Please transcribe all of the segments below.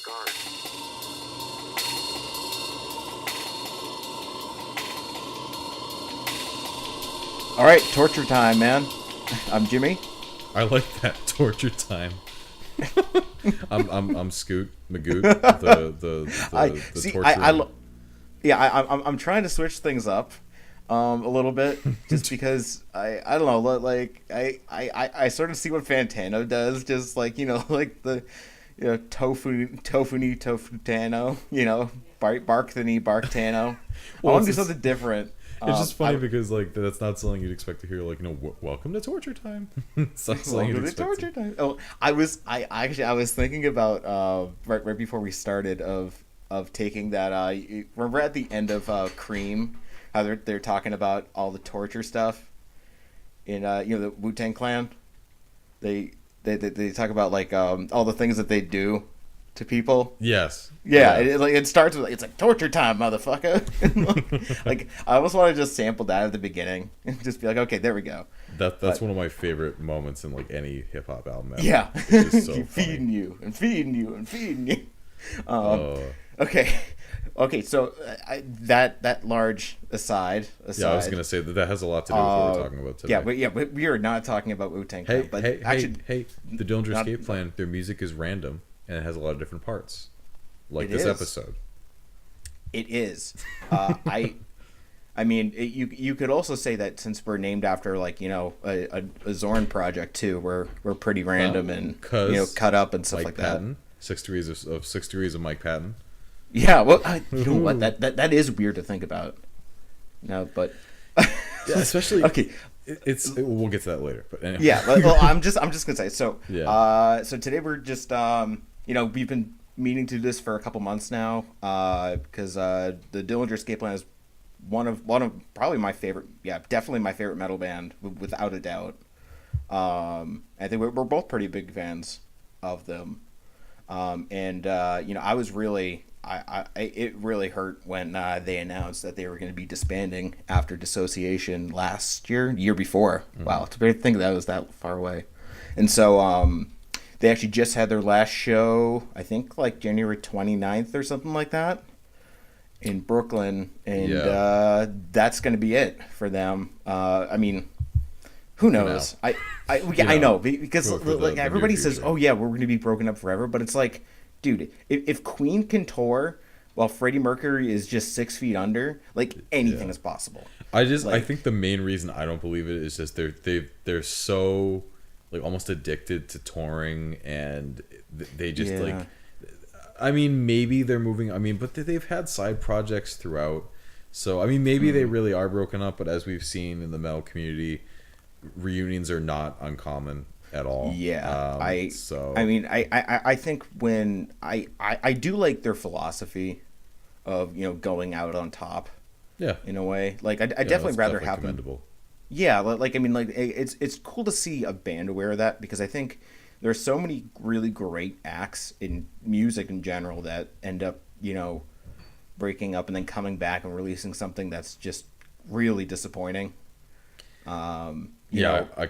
guard. All right, torture time, man. I'm Jimmy. I like that torture time. I'm Scoot Magoot. The See. torture. I'm trying to switch things up, a little bit, just because I don't know, like I sort of see what Fantano does, just like like the tofutano, barktany barktano. I want to do something different. It's just funny because like that's not something you'd expect to hear. Like welcome to torture time. It's not something you'd expect torture time. Oh, I was thinking about right before we started of taking that. Remember at the end of Cream, how they're talking about all the torture stuff in the Wu-Tang Clan. They talk about like all the things that they do to people. Yes. Yeah. It starts with it's like torture time, motherfucker. Like I almost want to just sample that at the beginning and just be like, okay, there we go. That's one of my favorite moments in like any hip hop album ever. Yeah. It's just so Keep feeding you and feeding you and feeding you. Okay. So that large aside. Yeah, I was gonna say that has a lot to do with what we're talking about today. But we are not talking about Wu-Tang Clan. Hey! The Dillinger Escape Plan. Their music is random and it has a lot of different parts, like this episode. It is. I mean, you could also say that since we're named after like a Zorn project too, we're pretty random and cut up and stuff Mike like Patton, that. 6 degrees of Mike Patton. Yeah, well, you know what? That is weird to think about. No, but yeah, especially okay. We'll get to that later. But anyway. Yeah, well, I'm just gonna say so. Yeah. So today we're just we've been meaning to do this for a couple months now because the Dillinger Escape Plan is one of probably my favorite. Yeah, definitely my favorite metal band without a doubt. I think we're both pretty big fans of them. I was really. It really hurt when they announced that they were going to be disbanding after Dissociation year before. Mm-hmm. Wow, to think that was that far away. And so they actually just had their last show, I think like January 29th or something like that, in Brooklyn. And that's going to be it for them. I mean, who knows? I know, because like everybody says, oh yeah, we're going to be broken up forever. But it's like, dude, if Queen can tour while Freddie Mercury is just 6 feet under, like anything is possible. I think the main reason I don't believe it is just they're so like almost addicted to touring, and they just like. I mean, maybe they're moving. I mean, but they've had side projects throughout. So I mean, maybe they really are broken up. But as we've seen in the metal community, reunions are not uncommon at all. Yeah, I think when I do like their philosophy of going out on top. Yeah, in a way, like I definitely rather have them. Yeah, it's cool to see a band aware of that, because I think there's so many really great acts in music in general that end up breaking up and then coming back and releasing something that's just really disappointing. I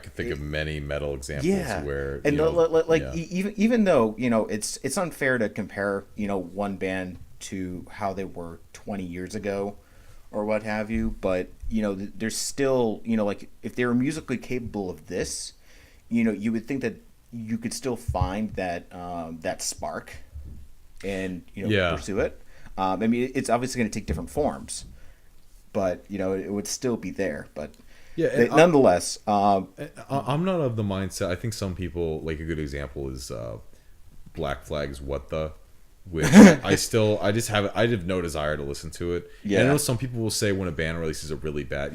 could think of many metal examples where even though it's unfair to compare one band to how they were 20 years ago or what have you, but there's still like if they were musically capable of this, you would think that you could still find that that spark and pursue it. I mean, it's obviously going to take different forms, but it would still be there. But nonetheless, I'm not of the mindset. I think some people, like a good example is Black Flag's "What the," which I have no desire to listen to it. Yeah, and I know some people will say when a band releases a really bad,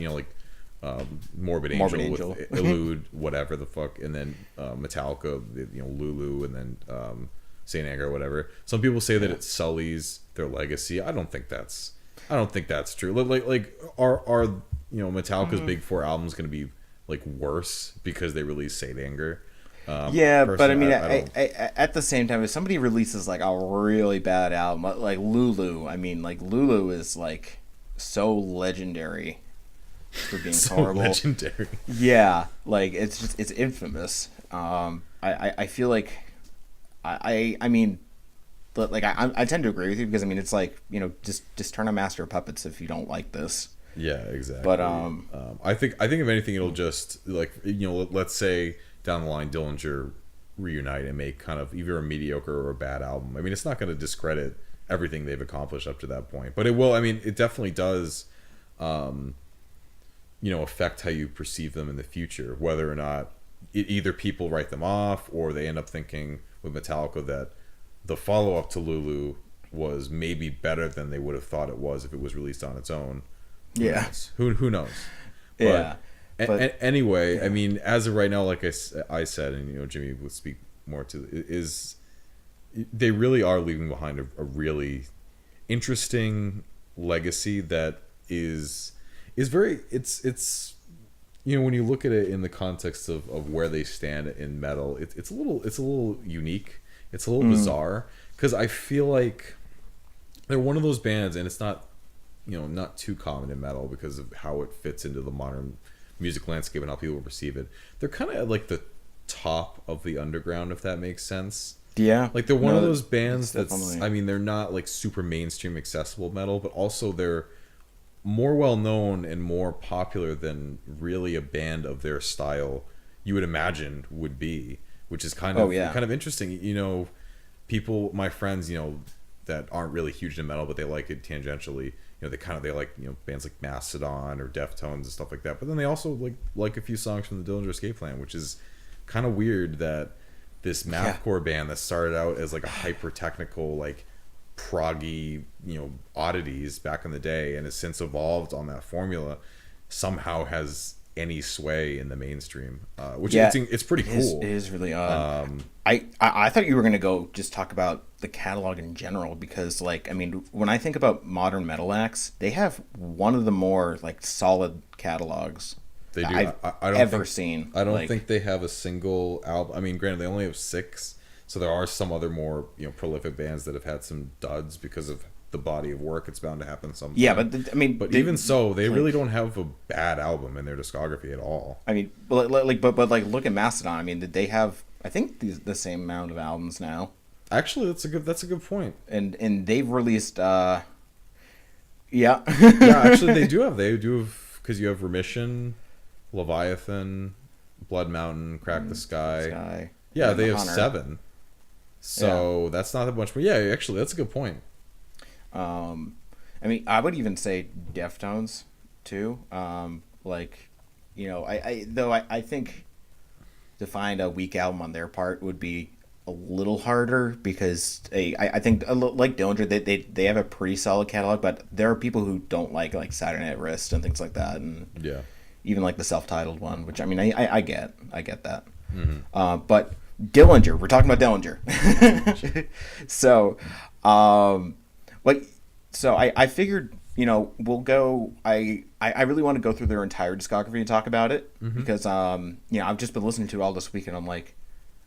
Morbid Angel. With Elude, whatever the fuck, and then Metallica, Lulu, and then Saint Anger or whatever. Some people say that it sullies their legacy. I don't think that's true. Like are Metallica's big four albums going to be like worse because they released Saint Anger? But I mean, I at the same time, if somebody releases like a really bad album, like Lulu, I mean, like Lulu is like so legendary for being horrible. Legendary. Yeah, like it's infamous. I feel like I mean, like I tend to agree with you because I mean it's like just turn on Master of Puppets if you don't like this. Yeah, exactly. But I think if anything, it'll just like let's say down the line, Dillinger reunite and make kind of either a mediocre or a bad album. I mean, it's not going to discredit everything they've accomplished up to that point, but it will. I mean, it definitely does. Affect how you perceive them in the future, whether or not either people write them off or they end up thinking with Metallica that the follow-up to Lulu was maybe better than they would have thought it was if it was released on its own. Who knows? Yeah. But anyway, I mean, as of right now, like I said, and Jimmy would speak more to, is they really are leaving behind a really interesting legacy that is very it's when you look at it in the context of where they stand in metal, it's a little unique, it's a little bizarre, because I feel like they're one of those bands, and it's not not too common in metal because of how it fits into the modern music landscape and how people perceive it. They're kind of at like the top of the underground, if that makes sense. Yeah, like they're one of those bands that's I mean, they're not like super mainstream accessible metal, but also they're more well known and more popular than really a band of their style you would imagine would be, which is kind of interesting. People, my friends, that aren't really huge in metal but they like it tangentially, they like bands like Mastodon or Deftones and stuff like that, but then they also like a few songs from the Dillinger Escape Plan, which is kind of weird that this mathcore band that started out as like a hyper technical like proggy oddities back in the day and has since evolved on that formula somehow has any sway in the mainstream, which it's pretty cool. It is really odd. I thought you were going to go just talk about the catalog in general, because like I mean when I think about modern metal acts, they have one of the more like solid catalogs they do. I've ever seen. I don't think they have a single album. I mean, granted, they only have 6, so there are some other more prolific bands that have had some duds because of the body of work. It's bound to happen sometime. Yeah, but even so, they really don't have a bad album in their discography at all. I mean, but look at Mastodon. I mean, did they have I think the same amount of albums now? Actually, that's a good point. And they've released yeah. Actually they do have because you have Remission, Leviathan, Blood Mountain, Crack the Sky. Yeah, they have Honor. 7. So that's not that much, but yeah, actually that's a good point. I mean, I would even say Deftones too. I think to find a weak album on their part would be a little harder, because I think like Dillinger, they have a pretty solid catalog, but there are people who don't like Saturday Night Wrist and things like that, and even like the self-titled one, which I mean I get that. Mm-hmm. But Dillinger, we're talking about Dillinger. So I figured we'll go. I really want to go through their entire discography and talk about it, because I've just been listening to it all this week, and I'm like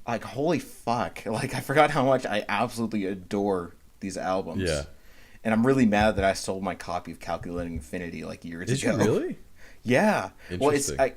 holy fuck, like I forgot how much I absolutely adore these albums. Yeah, and I'm really mad that I sold my copy of Calculating Infinity like years ago. Did you really? Yeah. Well, it's I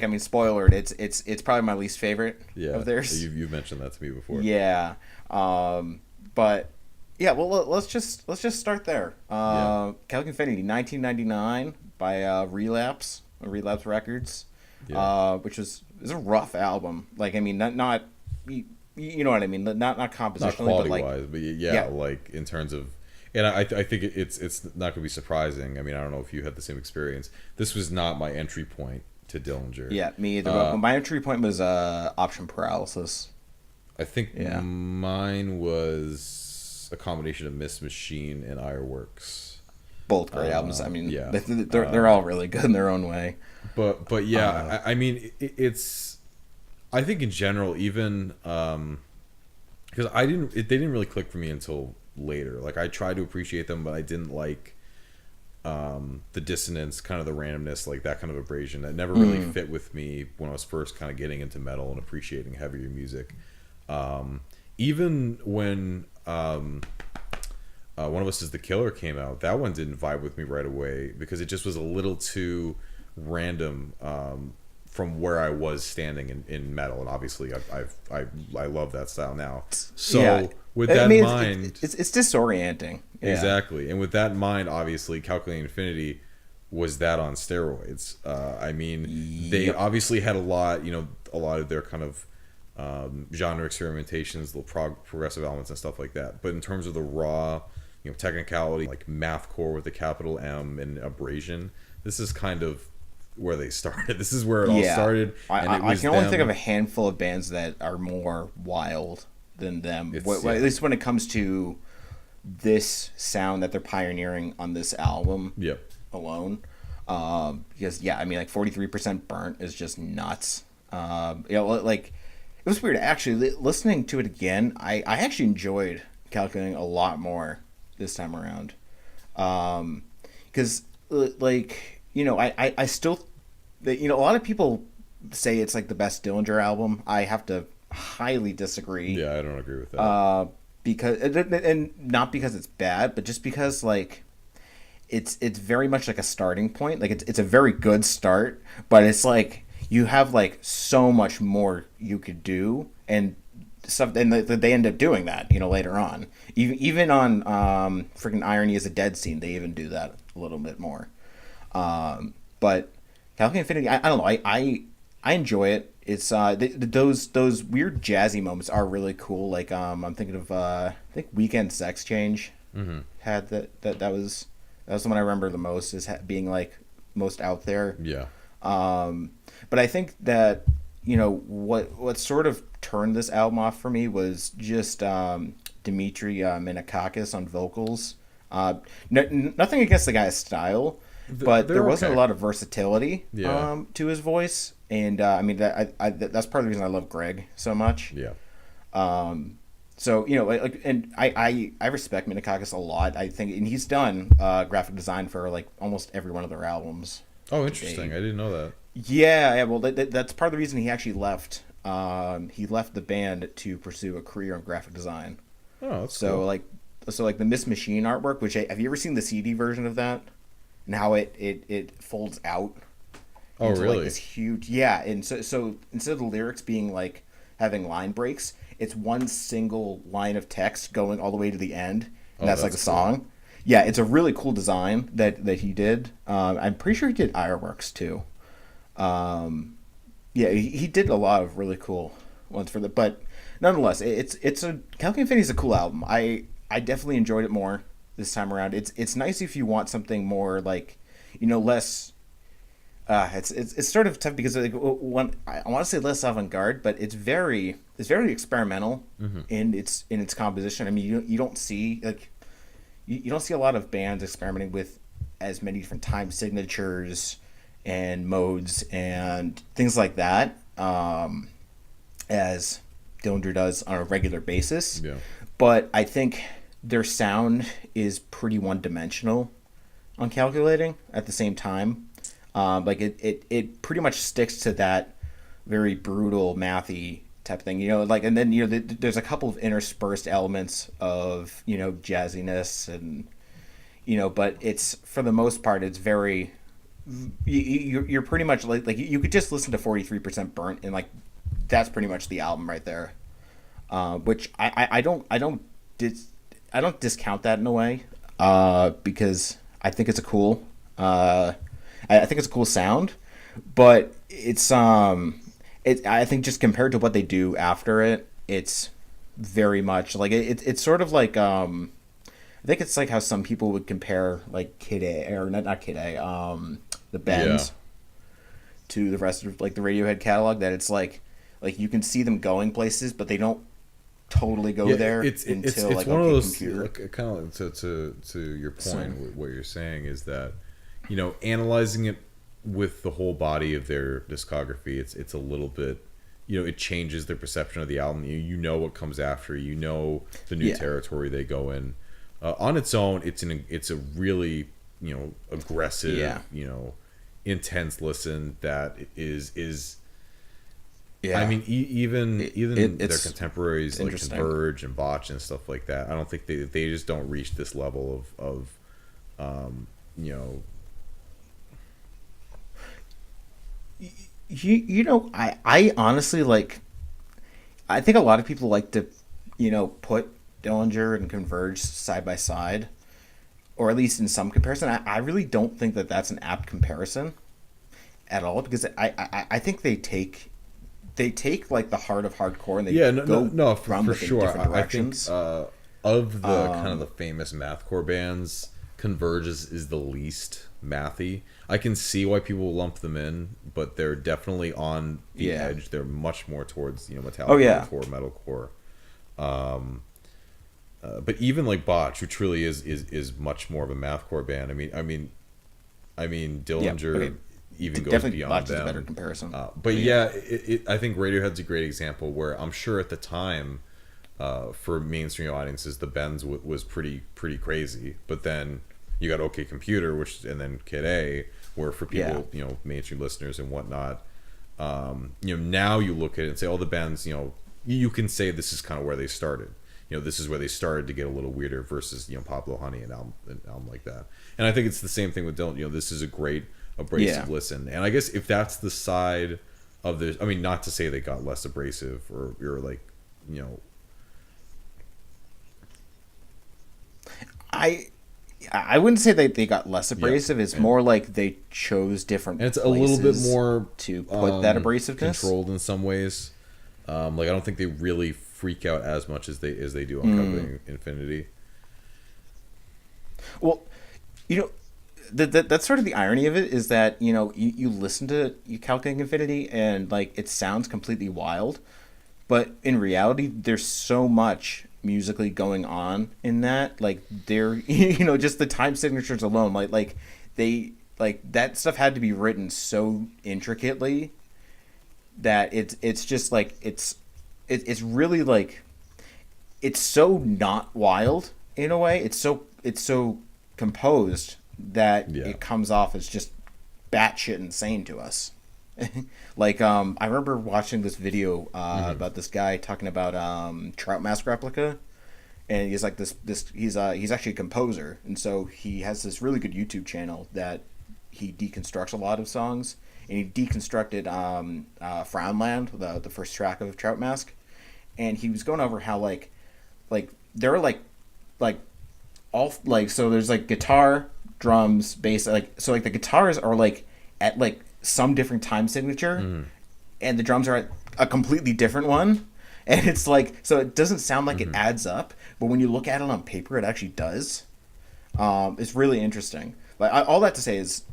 mean, spoiler, it's probably my least favorite of theirs. You've mentioned that to me before. Yeah. But yeah, well, let's just start there. Calculating Infinity, 1999 by Relapse Records. Yeah. Which is a rough album. Like I mean, not you know what I mean, not compositionally, not quality but wise, but yeah, like in terms of. And I think it's not going to be surprising. I mean, I don't know if you had the same experience. This was not my entry point to Dillinger. Yeah, me either. My entry point was Option Paralysis. I think mine was a combination of Miss Machine and Ironworks. Both great albums. I mean, they're all really good in their own way. But yeah, I mean, it's. I think in general, even because they didn't really click for me until later. Like I tried to appreciate them, but I didn't like the dissonance, kind of the randomness, like that kind of abrasion that never really fit with me when I was first kind of getting into metal and appreciating heavier music. Even when One of Us Is the Killer came out, that one didn't vibe with me right away because it just was a little too random from where I was standing in metal, and obviously I love that style now. So with I that in mean, mind, it's disorienting. Yeah. exactly, and with that in mind, obviously, Calculating Infinity was that on steroids. I mean, they Yep. obviously had a lot, a lot of their kind of genre experimentations, little progressive elements and stuff like that. But in terms of the raw, technicality, like mathcore with a capital M and abrasion, this is kind of where they started. This is where it all started. And it I was can only think of a handful of bands that are more wild than them. At least when it comes to this sound that they're pioneering on this album. Yep. Alone, because I mean, like 43% burnt is just nuts. Like it was weird actually listening to it again. I actually enjoyed Calculating a lot more this time around, because I still, a lot of people say it's like the best Dillinger album. I have to highly disagree. Yeah, I don't agree with that. Because and not because it's bad, but just because like. It's very much like a starting point. Like it's a very good start, but it's like you have like so much more you could do and stuff. And they end up doing that, later on. Even on freaking Irony is a Dead Scene, they even do that a little bit more. But Calculating Infinity, I don't know. I enjoy it. It's those weird jazzy moments are really cool. Like I'm thinking of I think Weekend Sex Change had that was. That's the one I remember the most as being like most out there. Yeah. But I think that what sort of turned this album off for me was just Dmitry Minakakis on vocals. Nothing against the guy's style, but there wasn't a lot of versatility to his voice, and I mean that's part of the reason I love Greg so much. Yeah. So and I respect Minakakis a lot. I think, and he's done graphic design for like almost every one of their albums. Oh, interesting! I didn't know that. Yeah. Well, that's part of the reason he actually left. He left the band to pursue a career in graphic design. Oh, that's cool. Like the Miss Machine artwork. Which have you ever seen the CD version of that? And how it folds out. Oh, really? Like this huge. Yeah, and so instead of the lyrics being like having line breaks. It's one single line of text going all the way to the end, and that's like a song. Cool. Yeah, it's a really cool design that he did. I'm pretty sure he did Ironworks too. Yeah, he did a lot of really cool ones for but nonetheless, it's a Calculating Infinity is a cool album. I definitely enjoyed it more this time around. It's nice if you want something more like less. It's sort of tough because I want to say less avant-garde, but it's very experimental in its composition. I mean, you don't see you don't see a lot of bands experimenting with as many different time signatures and modes and things like that as Dillinger does on a regular basis. Yeah. But I think their sound is pretty one-dimensional on Calculating at the same time. Like it pretty much sticks to that very brutal mathy type thing, and then there's a couple of interspersed elements of jazziness and but it's for the most part it's very you're pretty much like you could just listen to 43% burnt and like that's pretty much the album right there, which I don't discount that in a way because I think it's a cool. I think it's a cool sound, but it's I think just compared to what they do after it, it's very much like it's sort of like I think it's like how some people would compare like Kid A or not Kid A, the Bends to the rest of like the Radiohead catalog. That it's like you can see them going places, but they don't totally go there until like one of those computer. Kind of to your point. What you're saying is that. Analyzing it with the whole body of their discography, it's a little bit, it changes their perception of the album. You know what comes after, the new territory they go in. On its own, it's a really, aggressive, intense listen that is. Yeah. I mean, even their contemporaries like Converge and Botch and stuff like that. I don't think they just don't reach this level of I honestly I think a lot of people like to put Dillinger and Converge side by side, or at least in some comparison, I really don't think that that's an apt comparison at all, because I think they take like the heart of hardcore and they for sure. Different directions. I think of the kind of the famous mathcore bands, Converge is the least mathy. I can see why people lump them in, but they're definitely on the edge. They're much more towards Metallica core, metalcore. But even like Botch, who truly is much more of a mathcore band. I mean Dillinger even goes beyond Botch them. Is a better comparison. But I think Radiohead's a great example where I'm sure at the time, for mainstream audiences, the Bends was pretty crazy. But then you got OK Computer, and then Kid A, where for people, mainstream listeners and whatnot, now you look at it and say, all the bands, you can say this is kind of where they started. This is where they started to get a little weirder versus, Pablo Honey and album like that. And I think it's the same thing with Dylan. This is a great abrasive listen. And I guess if that's the side of the, not to say they got less abrasive or like, I wouldn't say that they got less abrasive. It's more like they chose different. And it's a little bit more to put that abrasiveness controlled in some ways. Like I don't think they really freak out as much as they do on Calculating Infinity. Well, that's sort of the irony of it, is that you listen to Calculating Infinity and like it sounds completely wild, but in reality there's so much musically going on in that, like they're just the time signatures alone, like they that stuff had to be written so intricately that it's just like it's really like it's so not wild in a way. It's so composed that it comes off as just batshit insane to us. Like I remember watching this video about this guy talking about Trout Mask Replica, and he's like he's actually a composer, and so he has this really good YouTube channel that he deconstructs a lot of songs, and he deconstructed Frownland, the first track of Trout Mask, and he was going over how like there are like all like, so there's like guitar, drums, bass, like so like the guitars are like at like some different time signature, and the drums are at a completely different one, and it's like, so it doesn't sound like it adds up, but when you look at it on paper it actually does. It's really interesting. Like all that to say is,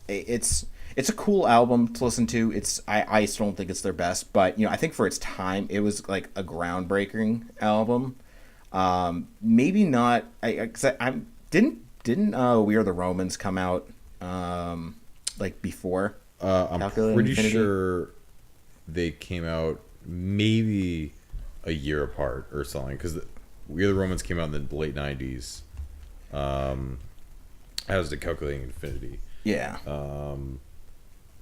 it's a cool album to listen to. I still don't think it's their best, but I think for its time it was like a groundbreaking album. Maybe not. Didn't We Are the Romans come out like before? I'm pretty sure they came out maybe a year apart or something, because We Are the Romans came out in the late 90s. As did Calculating Infinity. Yeah.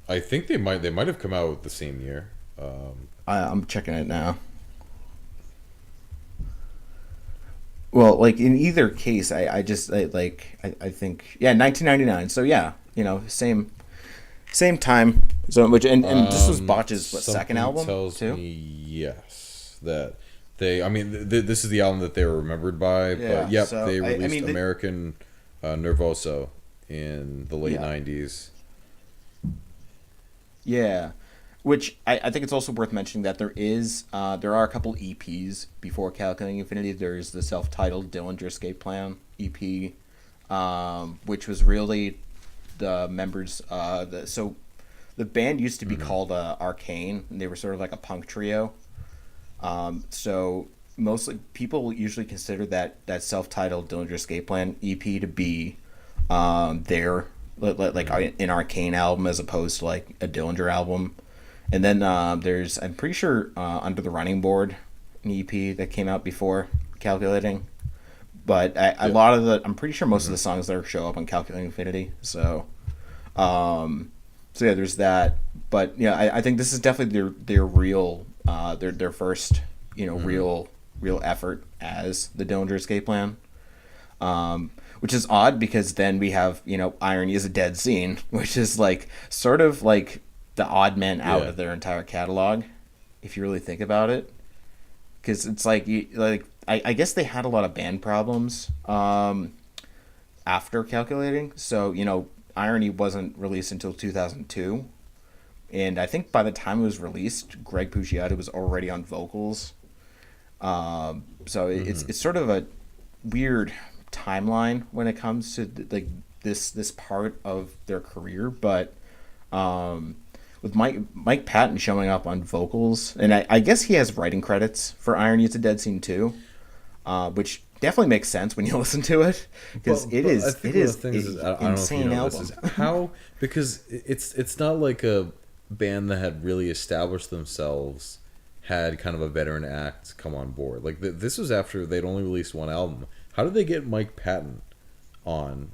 I think they might have come out the same year. I'm checking it now. Well, like in either case, I think 1999. So yeah, same time zone. Which and this was Botch's second album tells too. Me yes, that they. This is the album that they were remembered by. But yep, so, they released American Nervoso in the late 90s. Yeah. Which I think it's also worth mentioning that there are a couple EPs before Calculating Infinity. There's the self-titled Dillinger Escape Plan EP, which was really the members. So the band used to be called Arcane, and they were sort of like a punk trio. So mostly people usually consider that self-titled Dillinger Escape Plan EP to be their like an Arcane album as opposed to like a Dillinger album. And then there's, I'm pretty sure, Under the Running Board, an EP that came out before Calculating. But a lot of I'm pretty sure most of the songs there show up on Calculating Infinity. So, there's that. But yeah, I think this is definitely their real, their first, real effort as the Dillinger Escape Plan. Which is odd because then we have, Irony is a Dead Scene, which is like sort of like the odd man out of their entire catalog, if you really think about it, because it's like I guess they had a lot of band problems after Calculating. So, Irony wasn't released until 2002. And I think by the time it was released, Greg Puciato was already on vocals. So it's sort of a weird timeline when it comes to like this part of their career. But with Mike Patton showing up on vocals, and I guess he has writing credits for Irony Is a Dead Scene too, which definitely makes sense when you listen to it, because it is an insane album. How, because it's not like a band that had really established themselves had kind of a veteran act come on board. Like this was after they'd only released one album. How did they get Mike Patton on?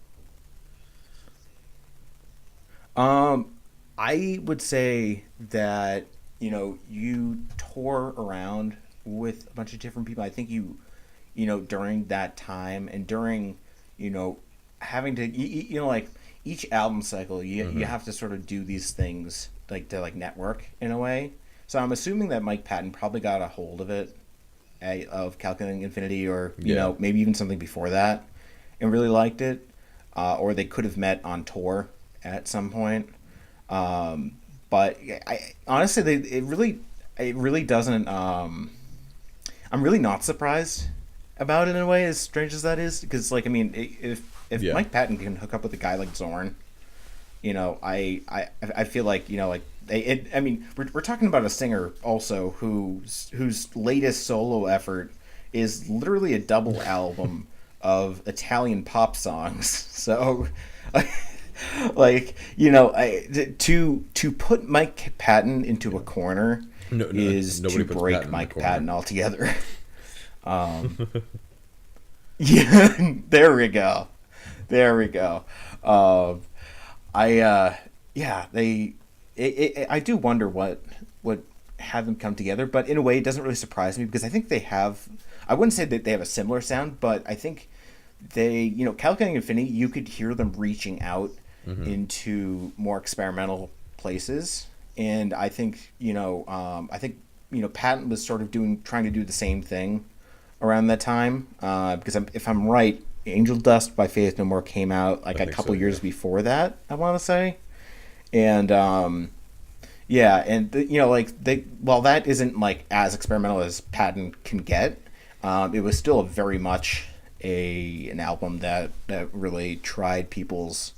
I would say that you tour around with a bunch of different people. I think during that time and during having to like each album cycle, you have to sort of do these things like to like network in a way. So I'm assuming that Mike Patton probably got a hold of it, of Calculating Infinity, or maybe even something before that, and really liked it, or they could have met on tour at some point. But I honestly, it really doesn't. I'm really not surprised about it in a way, as strange as that is, because like, I mean, if Mike Patton can hook up with a guy like Zorn, I feel like I mean, we're talking about a singer also whose latest solo effort is literally a double album of Italian pop songs. So, like, to put Mike Patton into a corner is to break Mike Patton altogether. Yeah, there we go. I do wonder what had them come together, but in a way it doesn't really surprise me, because I think they have, I wouldn't say that they have a similar sound, but I think they, Calculating Infinity, you could hear them reaching out into more experimental places, and I think Patton was sort of trying to do the same thing around that time, because if I'm right, Angel Dust by Faith No More came out like a couple years before that, I want to say. And while that isn't like as experimental as Patton can get, it was still very much an album that really tried people's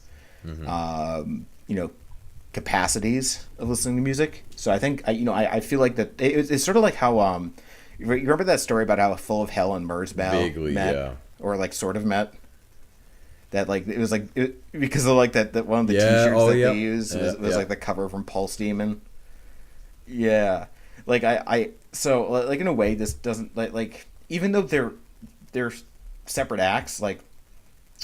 capacities of listening to music. So I think I feel like that it's sort of like how you remember that story about how Full of Hell and Merzbow met, or like sort of met. That like it was like because of like that one of the t-shirts they used was like the cover from Pulse Demon. Yeah, like so like in a way this doesn't like even though they're separate acts, like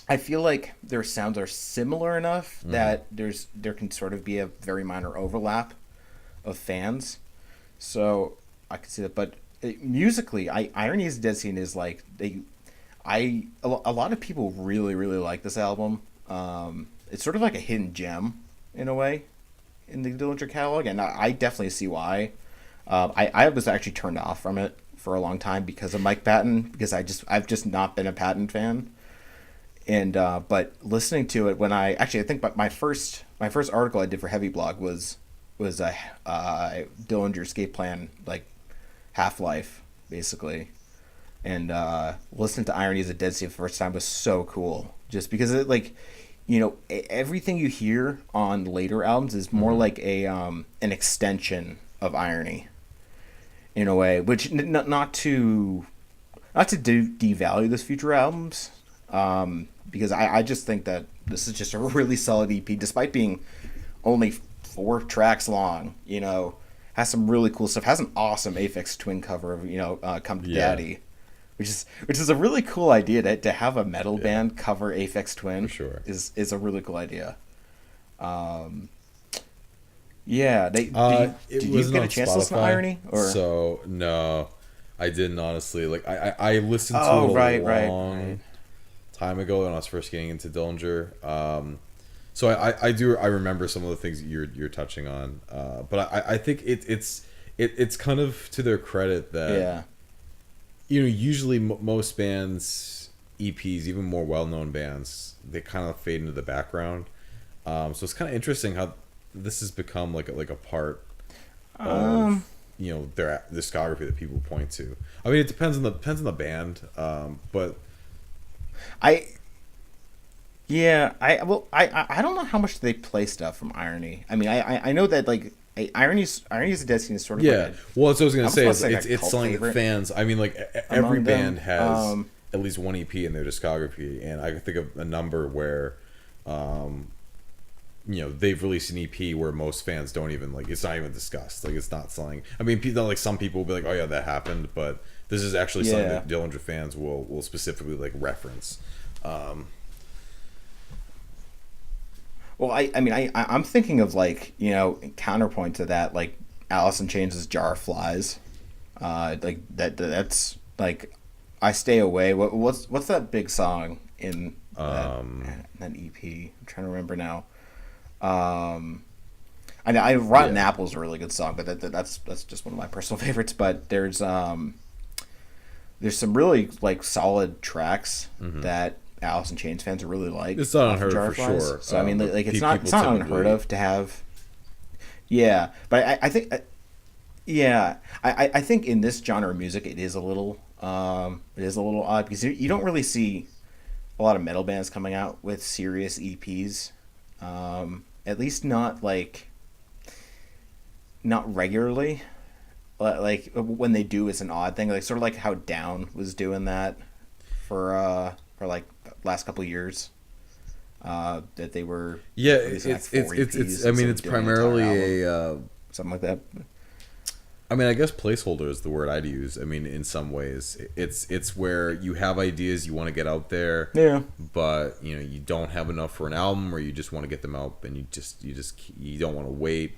I feel like their sounds are similar enough that there can sort of be a very minor overlap of fans. So I could see that, but musically, Irony Is a Dead Scene is like a lot of people really, really like this album. It's sort of like a hidden gem in a way in the Dillinger catalog, and I definitely see why. I was actually turned off from it for a long time because of Mike Patton, because I've just not been a Patton fan. And but listening to it when I think my first article I did for Heavy Blog was a Dillinger Escape Plan, like Half-Life basically. And listening to Irony Is a Dead Scene for the first time was so cool, just because it everything you hear on later albums is more like an extension of Irony in a way, which not to devalue those future albums, because I just think that this is just a really solid EP, despite being only 4 tracks long. Has some really cool stuff. Has an awesome Aphex Twin cover of Come to Daddy. Which is a really cool idea to have a metal band cover Aphex Twin. For sure. is a really cool idea. Did you get a chance to listen to Irony? Or? So no, I didn't honestly. Like I listened to it a long time ago when I was first getting into Dillinger. So I remember some of the things that you're touching on. But I think it's kind of to their credit that usually most bands EPs, even more well-known bands, they kind of fade into the background. So it's kind of interesting how this has become like a part of their discography that people point to. I mean, it depends on the band, but I I don't know how much they play stuff from Irony. I mean, I know that like Irony's a Dead Scene is sort of like well, that's what I was gonna say. Like It's something that fans. I mean, like every band has at least one EP in their discography, and I can think of a number where, they've released an EP where most fans don't even like. It's not even discussed. Like it's not something. I mean, like some people will be like, "Oh yeah, that happened," but this is actually something that Dillinger fans will specifically like reference. Well, I'm thinking of like counterpoint to that, like Alice in Chains' Jar of Flies, like that's like I Stay Away. What's that big song in that EP? I'm trying to remember now. I Rotten Apple's a really good song, but that's just one of my personal favorites. But there's some really like solid tracks that Alice in Chains fans really like. It's not unheard of for sure. So I mean, like it's not unheard of to have. Yeah, but I think, I think in this genre of music it is a little odd because you don't really see a lot of metal bands coming out with serious EPs, at least not regularly. Like when they do, it's an odd thing. Like sort of like how Down was doing that for like last couple of years, that they were it's I mean it's primarily a something like that. I mean, I guess placeholder is the word I'd use. I mean, in some ways it's where you have ideas you want to get out there, but you don't have enough for an album, or you just want to get them out and you don't want to wait.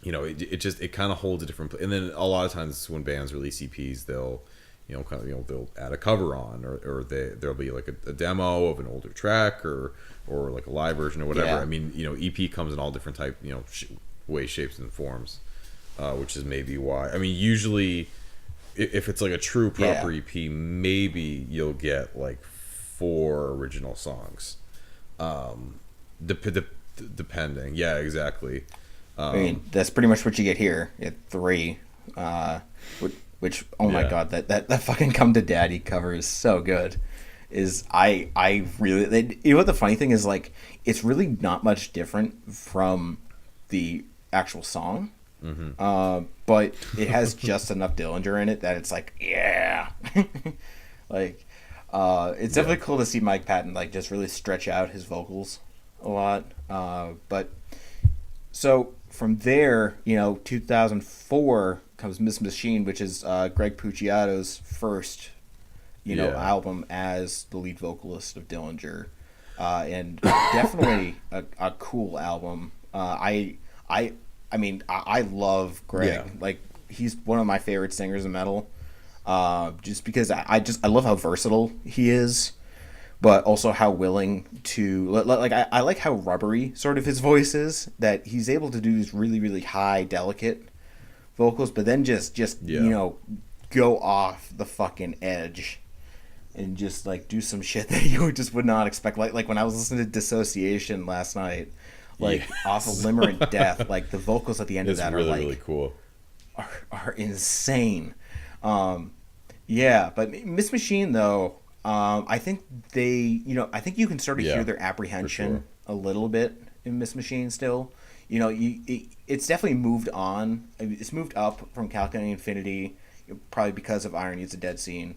It kind of holds a different place. And then a lot of times when bands release EPs, they'll they'll add a cover on, or there'll be like a demo of an older track, or like a live version or whatever. I mean, EP comes in all different type, ways, shapes, and forms, which is maybe why. I mean, usually if it's like a true proper EP, maybe you'll get like 4 original songs, depending. Yeah, exactly. I mean, that's pretty much what you get here. You get 3, which my god, that fucking Come to Daddy cover is so good. I really what the funny thing is, like, it's really not much different from the actual song, but it has just enough Dillinger in it that it's like like it's definitely cool to see Mike Patton like just really stretch out his vocals a lot, but so from there 2004 comes Miss Machine, which is Greg Puciato's first album as the lead vocalist of Dillinger, and definitely a cool album. I mean I love Greg. Like, he's one of my favorite singers of metal, just because I love how versatile he is, but also how willing to like I like how rubbery sort of his voice is, that he's able to do these really, really high, delicate vocals, but then just go off the fucking edge and just like do some shit that you just would not expect. Like when I was listening to Dissociation last night, off of Limerent Death, like the vocals at the end of that really, are like really cool, are insane. But Miss Machine though, I think I think you can sort of hear their apprehension a little bit in Miss Machine still. It's definitely moved on. It's moved up from Calculating Infinity, probably because of Iron Needs a Dead Scene,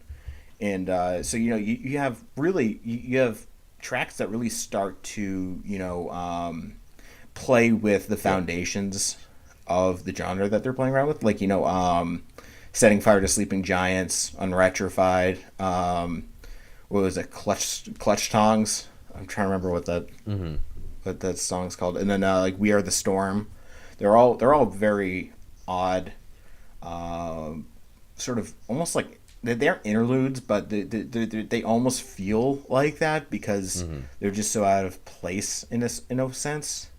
and so you have tracks that really start to play with the foundations of the genre that they're playing around with, like Setting Fire to Sleeping Giants, Unretrified, what was it, Clutch Tongs? I'm trying to remember what that song's called, and then like We Are the Storm. They're all very odd, sort of almost like they're interludes, but they almost feel like that because they're just so out of place in a sense.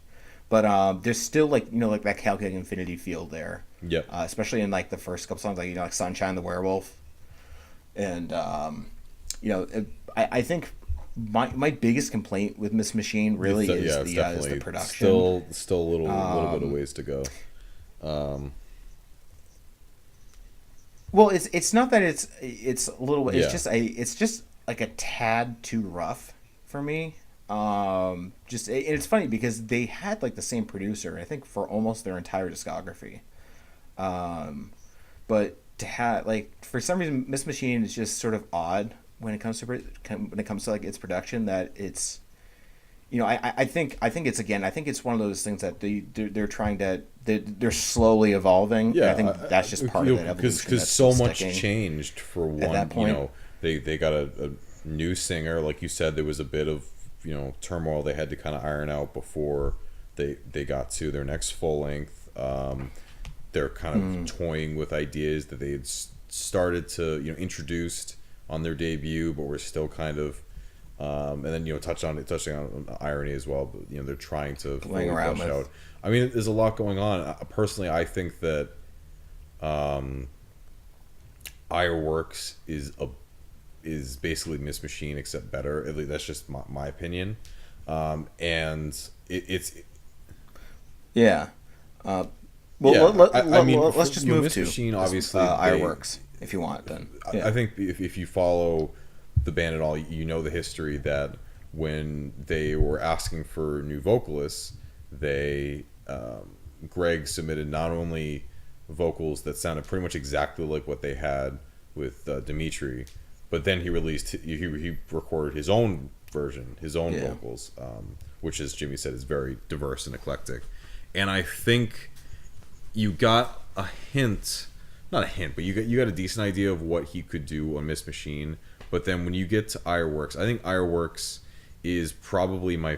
But there's still like that Calculating Infinity feel there. Yep. Especially in like the first couple songs, like like Sunshine the Werewolf, and I think my biggest complaint with Miss Machine really is the production. Still a little bit of ways to go. Well, it's not that it's a little. It's just like a tad too rough for me. It's funny because they had like the same producer, I think, for almost their entire discography. But to have like for some reason, Miss Machine is just sort of odd when it comes to like its production. That it's, I think it's one of those things that they're trying to they're slowly evolving. Yeah, and I think that's just part of that evolution. Because so much changed for one. At that point, they got a new singer, like you said. There was a bit of turmoil they had to kind of iron out before they got to their next full length. They're kind of toying with ideas that they had started to introduced on their debut, but we're still kind of and then touching on irony as well. But they're trying to fully flesh out. I mean, there's a lot going on. Personally, I think that Ironworks is basically Miss Machine except better. At least that's just my opinion. And it's let's just move Miss to Machine. Obviously, Ironworks if you want. Then I think if you follow the band at all, the history that when they were asking for new vocalists, Greg submitted not only vocals that sounded pretty much exactly like what they had with Dimitri, but then he recorded his own version, his own vocals, which, as Jimmy said, is very diverse and eclectic. And I think you got a hint, not a hint, but you got a decent idea of what he could do on Miss Machine. But then when you get to Ironworks, I think Ironworks is probably my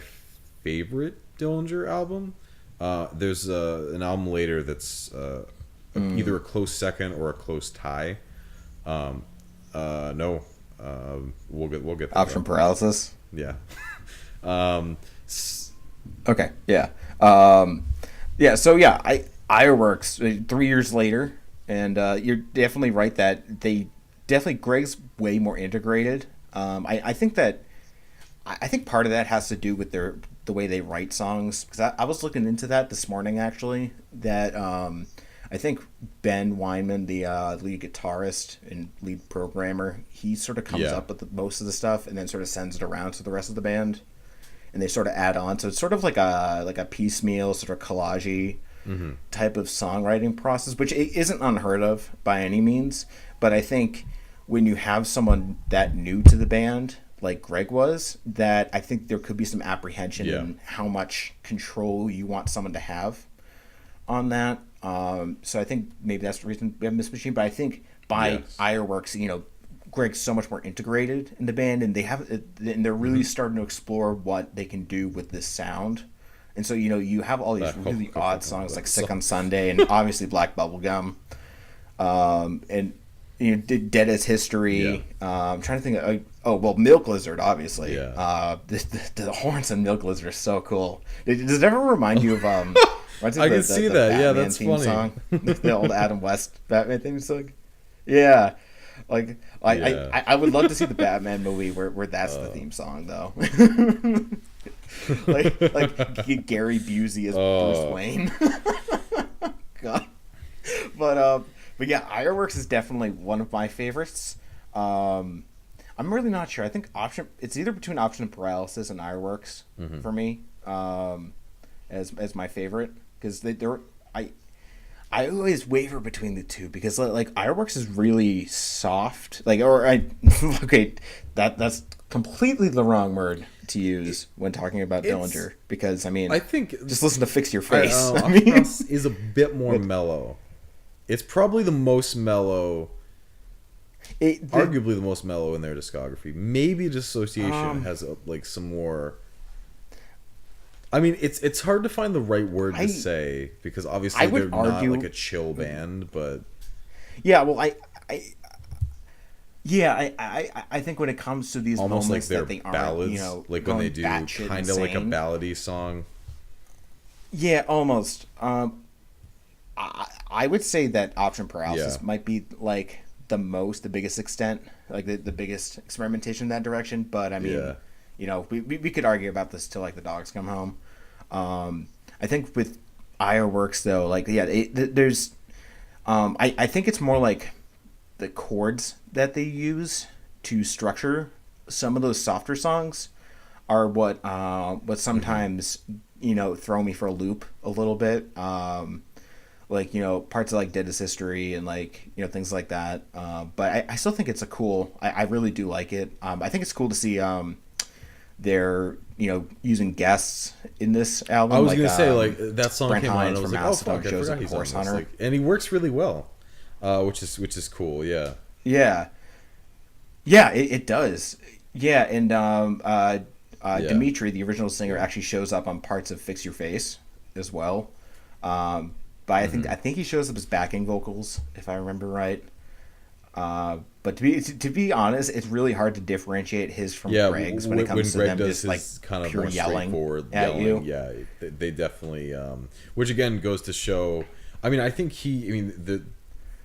favorite Dillinger album. There's an album later that's either a close second or a close tie. No, we'll get that Option Paralysis. Yeah. Okay. Yeah. So Ironworks 3 years later, and you're definitely right that Greg's way more integrated. I think part of that has to do with the way they write songs, because I was looking into that this morning actually. That I think Ben Weinman, the lead guitarist and lead programmer, he sort of comes up with most of the stuff and then sort of sends it around to the rest of the band, and they sort of add on. So it's sort of like a piecemeal sort of collage type of songwriting process, which isn't unheard of by any means. But I think when you have someone that new to the band like Greg was, that I think there could be some apprehension in how much control you want someone to have on that. So I think maybe that's the reason we have Miss Machine. But I think by Ironworks, Greg's so much more integrated in the band, and they're really starting to explore what they can do with this sound. And so you have all these really odd songs like "Sick on Sunday" and obviously "Black Bubblegum," and "Dead as History." I'm trying to think. Milk Lizard, obviously. The horns on Milk Lizard are so cool. Does it ever remind you of? I can see that. Batman that's theme funny. Song? The old Adam West Batman theme song. Yeah. I would love to see the Batman movie where that's the theme song though. like Gary Busey as Bruce Wayne. God. But yeah, Ironworks is definitely one of my favorites. I'm really not sure. I think it's either between Option Paralysis and Ironworks for me, as my favorite, because I always waver between the two, because like Ironworks is really soft, that's completely the wrong word to use when talking about Dillinger, because I think just listen to Fix Your Face. Is a bit more mellow. It's probably the most mellow, arguably the most mellow in their discography. Maybe Dissociation has some more. It's hard to find the right word to say, because obviously they're not like a chill band, but I think when it comes to these almost moments like that they ballads, aren't, like when they do kind of like a ballady song. Yeah, almost. I would say that option paralysis Yeah. might be like the biggest extent, like the biggest experimentation in that direction. But I mean, Yeah. we could argue about this till like the dogs come home. I think with Ironworks though, like yeah, there's I think it's more like the chords that they use to structure some of those softer songs are what Mm-hmm. sometimes throw me for a loop a little bit. Like parts of like Dead is History and like things like that. But I still think it's a cool. I really do like it. I think it's cool to see they're using guests in this I album was like gonna say like that song Brent came on and Hinds I was from like, oh Mastodon fuck, I shows forgot up in he's on Horse this. Hunter. Like, and he works really well, which is cool. Yeah. Yeah, yeah, it does. Yeah, and Yeah. Dimitri, the original singer, actually shows up on parts of "Fix Your Face" as well. But Mm-hmm. I think he shows up as backing vocals, if I remember right. But to be honest, it's really hard to differentiate his from Yeah, Greg's when it when comes to Greg them does just like his kind of pure more yelling straightforward at yelling, you. yeah, they definitely, which again goes to show. I mean, I mean,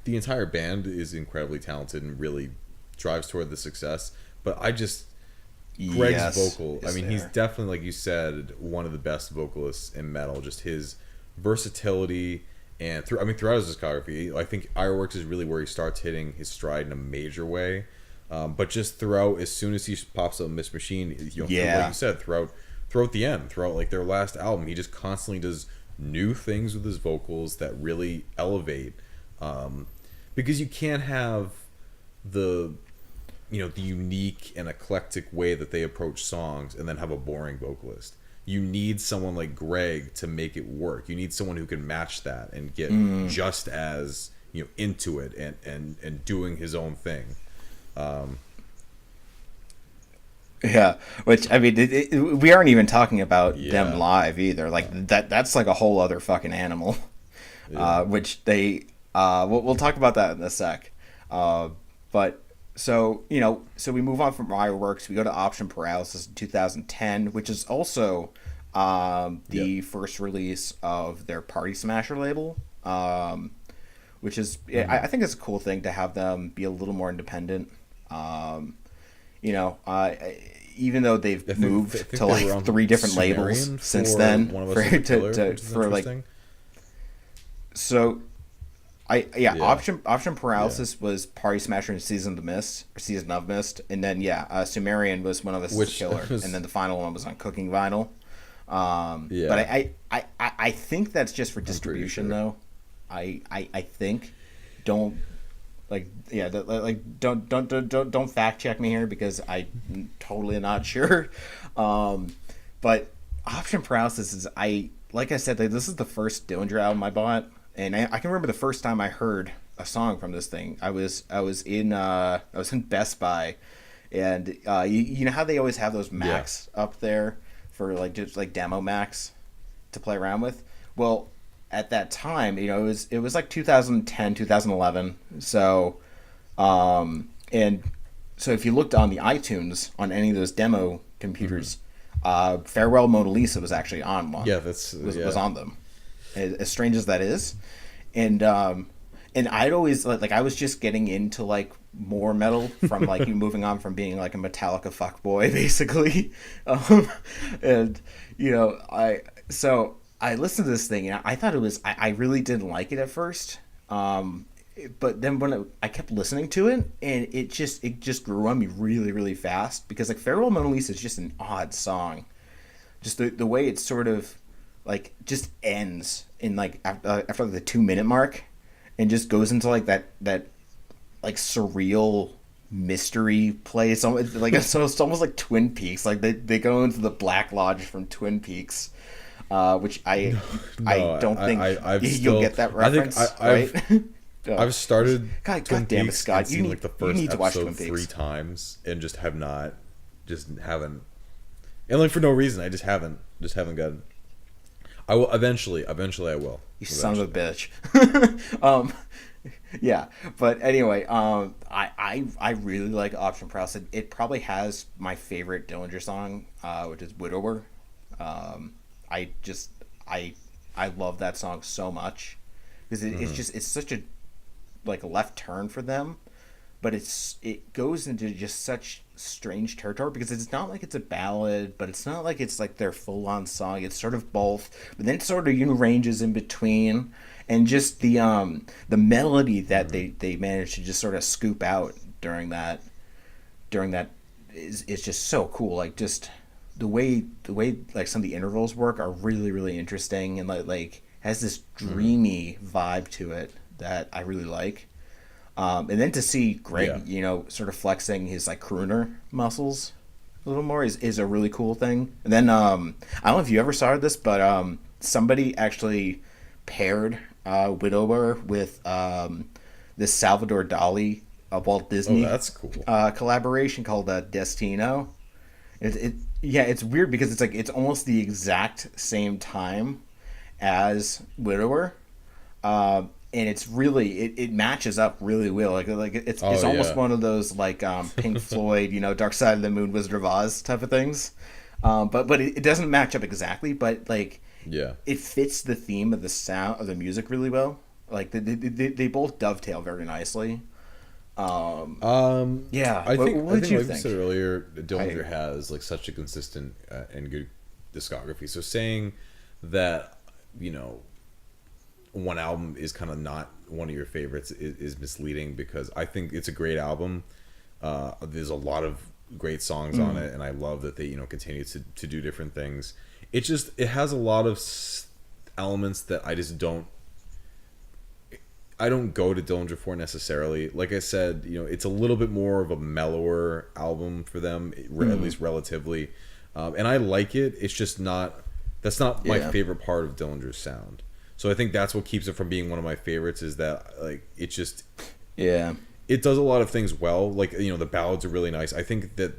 the entire band is incredibly talented and really drives toward the success. But Greg's Yes, vocal. I is mean, he's there. definitely, like you said, one of the best vocalists in metal. Just his versatility and throughout his discography, I think Ironworks is really where he starts hitting his stride in a major way. But just throughout, as soon as he pops up Miss Machine, like Yeah, you said, throughout the end, throughout like their last album, he just constantly does new things with his vocals that really elevate. Um, because you can't have the the unique and eclectic way that they approach songs and then have a boring vocalist. You need someone like Greg to make it work. You need someone who can match that and get just as into it and doing his own thing. um yeah. Which I mean, we aren't even talking about them yeah. live either. Like that's like a whole other fucking animal. Yeah. Which they we'll talk about that in a sec. But so we move on from Fireworks. We go to Option Paralysis in 2010, which is also Yep. the first release of their Party Smasher label. Which is Hmm. I think it's a cool thing to have them be a little more independent. You know, uh, even though I they've think moved to they were like on three different labels Sumerian since for then One of Us for Is the Killer, to which is for like interesting. so yeah, Yeah. option Yeah. paralysis was Party Smasher and Season of the Mist, or Season of Mist, and then yeah, Sumerian was One of Us is the Which Killer, and was then the final one was on Cooking Vinyl. But yeah, I think that's just for I'm pretty distribution sure. though. I think don't like yeah like don't fact check me here because I'm totally not sure. But option paralysis is like I said, like, this is the first Dillinger album I bought, and I can remember the first time I heard a song from this thing. I was in Best Buy, and you know how they always have those Yeah. Macs up there for like just like demo Macs to play around with. Well, at that time, it was like 2010, 2011. So, and so if you looked on the iTunes on any of those demo Hmm. computers, Farewell Mona Lisa was actually on one. Yeah, that's Was yeah. on them. As strange as that is, and I'd always like I was just getting into like more metal from like you moving on from being like a Metallica fuckboy basically, and I listened to this thing and I thought I really didn't like it at first, but then I kept listening to it and it just grew on me really really fast because like Farewell Mona Lisa is just an odd song, just the way it sort of like just ends in like after like, the 2 minute mark and just goes into like that like surreal mystery place. Like it's almost like Twin Peaks. Like they go into the Black Lodge from Twin Peaks, which I No, don't think I've you'll still. get that I think reference, I've right? Oh, I've started God Twin damn it, Peaks and Scott! seen like the You first need to watch Twin episode three Peaks. times and just have not, just haven't, and like for no reason. I just haven't gotten. I will eventually. Eventually, I will. You son of a Eventually. bitch. Yeah, but anyway, I really like Option Press. It probably has my favorite Dillinger song, which is Widower. I just I love that song so much, because it's such a like a left turn for them, but it goes into just such strange territory because it's not like it's a ballad, but it's not like it's like their full on song. It's sort of both, but then it sort of ranges in between, and just the melody that they managed to just sort of scoop out during that is just so cool. Like just the way like some of the intervals work are really really interesting, and like has this dreamy vibe to it that I really like. And then to see Greg, sort of flexing his like crooner muscles a little more is a really cool thing. And then I don't know if you ever saw this, but somebody actually paired Widower with this Salvador Dali Walt Disney that's cool. Collaboration called Destino. It's weird because it's like it's almost the exact same time as Widower. And it's really it matches up really well. Like it's almost one of those like Pink Floyd, Dark Side of the Moon, Wizard of Oz type of things. But it doesn't match up exactly. But like it fits the theme of the sound of the music really well. Like they both dovetail very nicely. I think like you said earlier, Dillinger has like such a consistent and good discography. So saying that one album is kind of not one of your favorites is misleading, because I think it's a great album. There's a lot of great songs on it, and I love that they continue to do different things. It has a lot of elements that I don't go to Dillinger for necessarily. Like I said, it's a little bit more of a mellower album for them, at least relatively, and I like it. It's just that's not my favorite part of Dillinger's sound. So I think that's what keeps it from being one of my favorites, is that like it just it does a lot of things well. Like the ballads are really nice. I think that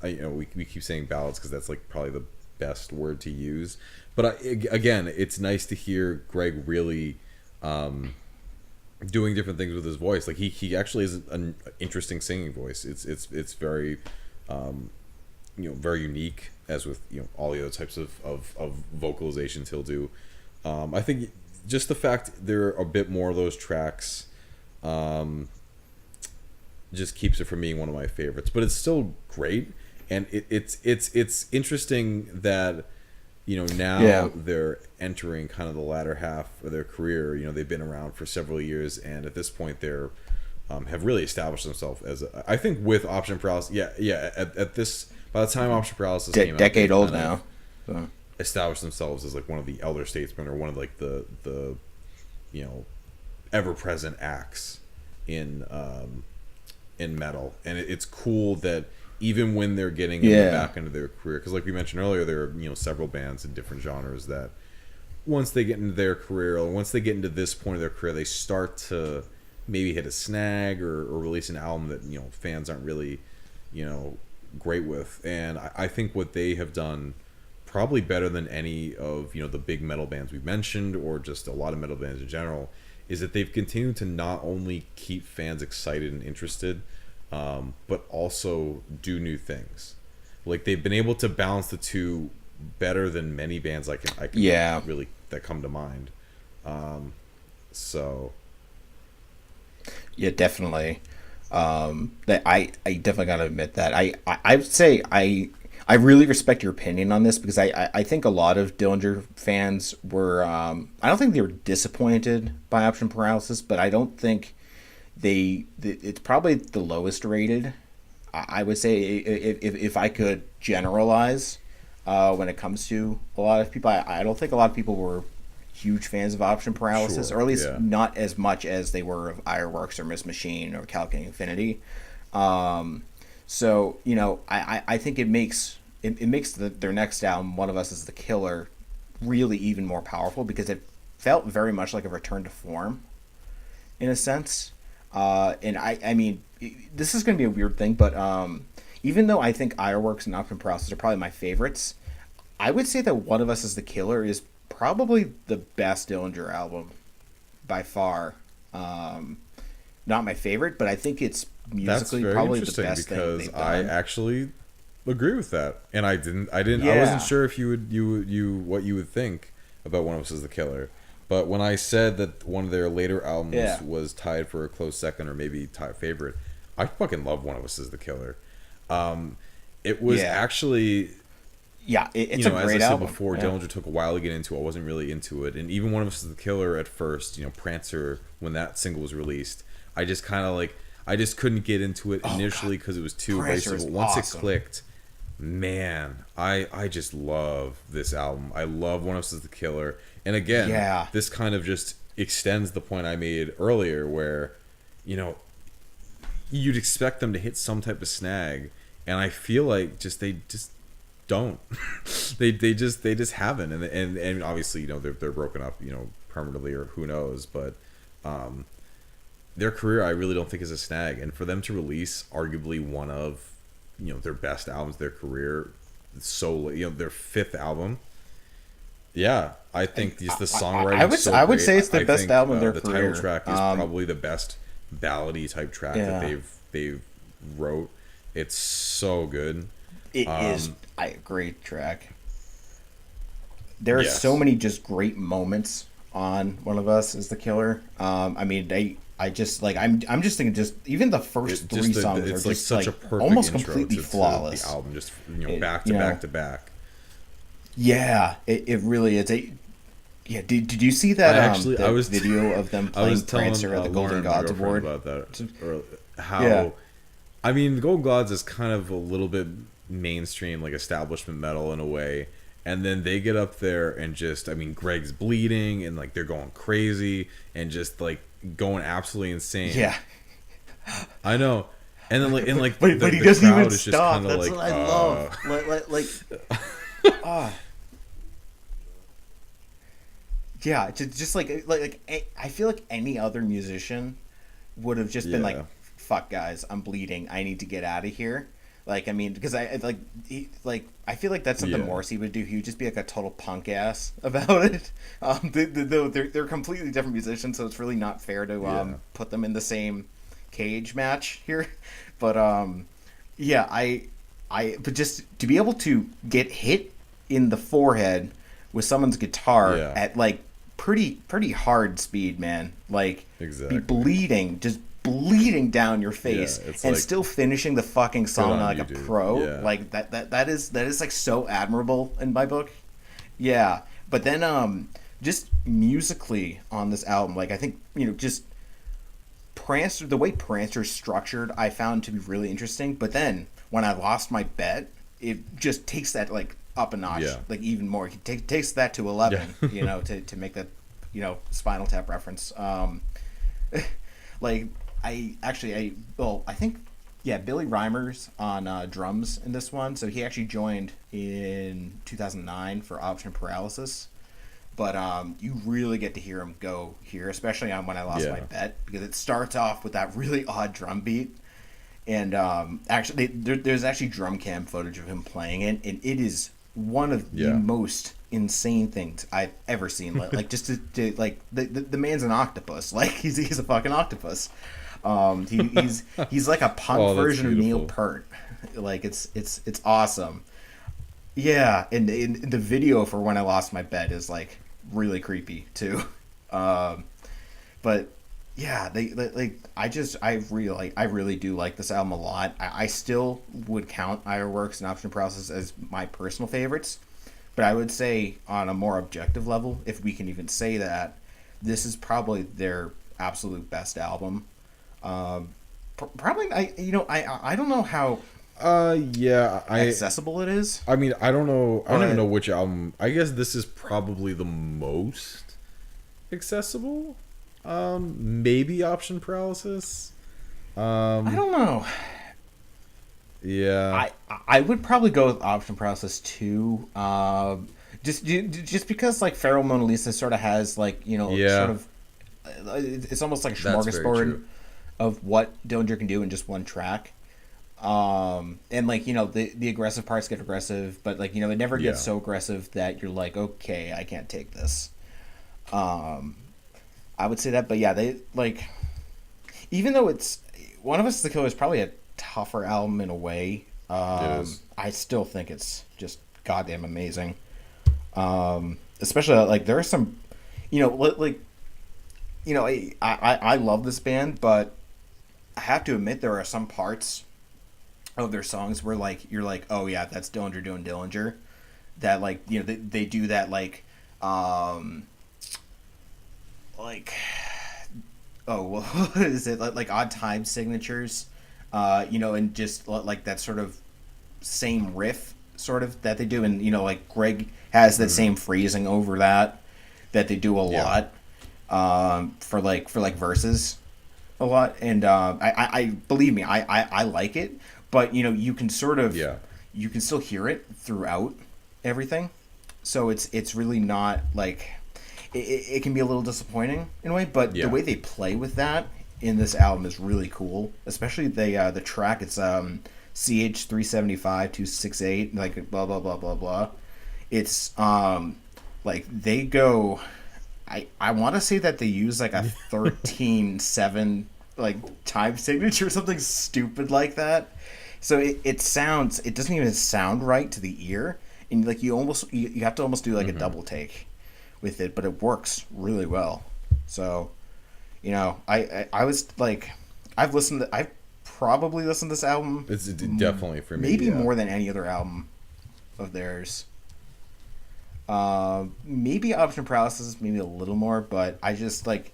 we keep saying ballads because that's like probably the best word to use. But again, it's nice to hear Greg really doing different things with his voice. Like he actually has an interesting singing voice. It's very very unique, as with all the other types of vocalizations he'll do. I think just the fact there are a bit more of those tracks just keeps it from being one of my favorites. But it's still great, and it's interesting that now they're entering kind of the latter half of their career. They've been around for several years, and at this point they're have really established themselves as I think with Option Paralysis. At this, by the time Option Paralysis came out, decade old now. So. Established themselves as like one of the elder statesmen, or one of like the ever present acts in metal. And it's cool that even when they're getting back into their career, because like we mentioned earlier, there are several bands in different genres that once they get into their career, or once they get into this point of their career, they start to maybe hit a snag or release an album that fans aren't really great with. And I think what they have done probably better than any of the big metal bands we've mentioned, or just a lot of metal bands in general, is that they've continued to not only keep fans excited and interested, but also do new things. Like they've been able to balance the two better than many bands I can really that come to mind. Definitely. That I definitely gotta admit that I would say I really respect your opinion on this, because I think a lot of Dillinger fans were I don't think they were disappointed by Option Paralysis, but I don't think it's probably the lowest rated. I would say if I could generalize when it comes to a lot of people, I don't think a lot of people were huge fans of Option Paralysis, or at least not as much as they were of Ironworks or Miss Machine or Calculating Infinity. So I think it makes their next album, One of Us Is the Killer, really even more powerful, because it felt very much like a return to form, in a sense. And I mean, this is going to be a weird thing, but even though I think Ironworks and Option Paralysis are probably my favorites, I would say that One of Us Is the Killer is probably the best Dillinger album by far. Not my favorite, but I think it's musically probably the best thing they've done. Because I actually agree with that, and I wasn't sure if what you would think about One of Us Is the Killer, But when I said that one of their later albums Yeah. was tied for a close second or maybe tied favorite, I fucking love One of Us Is the Killer. It was actually, yeah, it's a great as I album. said before, Yeah. Dillinger took a while to get into it. I wasn't really into it, and even One of Us Is the Killer at first, Prancer, when that single was released, I just kind of I just couldn't get into it initially because it was too Prancer abrasive. is Once awesome. it clicked, man, I just love this album. I love One of Us Is the Killer, and again, this kind of just extends the point I made earlier, where you'd expect them to hit some type of snag, and I feel like they just don't. they just haven't, and obviously they're broken up permanently, or who knows, but their career I really don't think is a snag, and for them to release arguably one of their best albums of their career, their fifth album. Yeah, I think just the songwriting. I would say it's the best album of their the career. The title track is probably the best ballady type track that they've wrote. It's so good. It is a great track. There are so many just great moments on One of Us Is the Killer. I mean, I just I'm just thinking just even the first three songs are just such a perfect almost intro completely flawless. To the album, just back to back to back. Yeah, it really is. Did you see that I was video of them playing Prancer at the Golden Gods Award? About that. How I mean, the Golden Gods is kind of a little bit mainstream, like establishment metal in a way, and then they get up there and just, I mean, Greg's bleeding and they're going crazy and just going absolutely insane. Yeah, I know. And then but he doesn't even stop. That's what I love. Yeah, just like I feel like any other musician would have just been like, "Fuck, guys, I'm bleeding. I need to get out of here." I mean, because I feel like that's something Morrissey would do. He would just be like a total punk ass about it. They're completely different musicians, so it's really not fair to put them in the same cage match here. But but just to be able to get hit in the forehead with someone's guitar at pretty hard speed, man. Be bleeding, just bleeding down your face, and still finishing the fucking song like a pro. That is so admirable in my book. Yeah, but then just musically on this album, I think just Prancer, the way Prancer's structured, I found to be really interesting. But then when I Lost My Bet, it just takes that up a notch, even more. He takes that to 11, to make that, Spinal Tap reference. I think Billy Reimer's on drums in this one, so he actually joined in 2009 for Option Paralysis. But you really get to hear him go here, especially on When I Lost My Bet, because it starts off with that really odd drum beat. And actually, there's actually drum cam footage of him playing it, and it is one of the most insane things I've ever seen. Just to the man's an octopus. He's a fucking octopus. He's like a punk version of Neil Peart. It's awesome. Yeah, and the video for When I Lost My Bet is really creepy too. But yeah, I really do like this album a lot. I still would count Ironworks and Option Process as my personal favorites, but I would say on a more objective level, if we can even say that, this is probably their absolute best album. Probably I don't know how accessible it is. I mean, I don't know. I don't even know which album. I guess this is probably the most accessible. Maybe Option Paralysis. I don't know. Yeah, I would probably go with Option Paralysis too. Just because Feral Mona Lisa sort of has sort of, it's almost like a smorgasbord of what Dillinger can do in just one track. And the aggressive parts get aggressive, but it never gets so aggressive that you're okay, I can't take this. I would say that, but yeah, they even though it's One of Us Is the Killer is probably a tougher album in a way. I still think it's just goddamn amazing. Especially there are some like I love this band, but I have to admit there are some parts of their songs where like you're like, oh yeah, that's Dillinger doing Dillinger. That like they do that like oh well what is it like odd time signatures, and just like that sort of same riff sort of that they do, and like Greg has that same phrasing over that they do a lot for verses a lot, and I believe me, I like it, but you can sort of you can still hear it throughout everything, so it's really not like it can be a little disappointing in a way, but the way they play with that in this album is really cool, especially the track. It's CH 375 268 like blah blah blah blah blah. It's like they go. I want to say that they use like a 13/7 like time signature or something stupid like that. So it doesn't even sound right to the ear, and like you have to almost do like a double take with it, but it works really well. So I was like, I've probably listened to this album. It's definitely for me, maybe more than any other album of theirs. Maybe Option Paralysis, maybe a little more, but I just like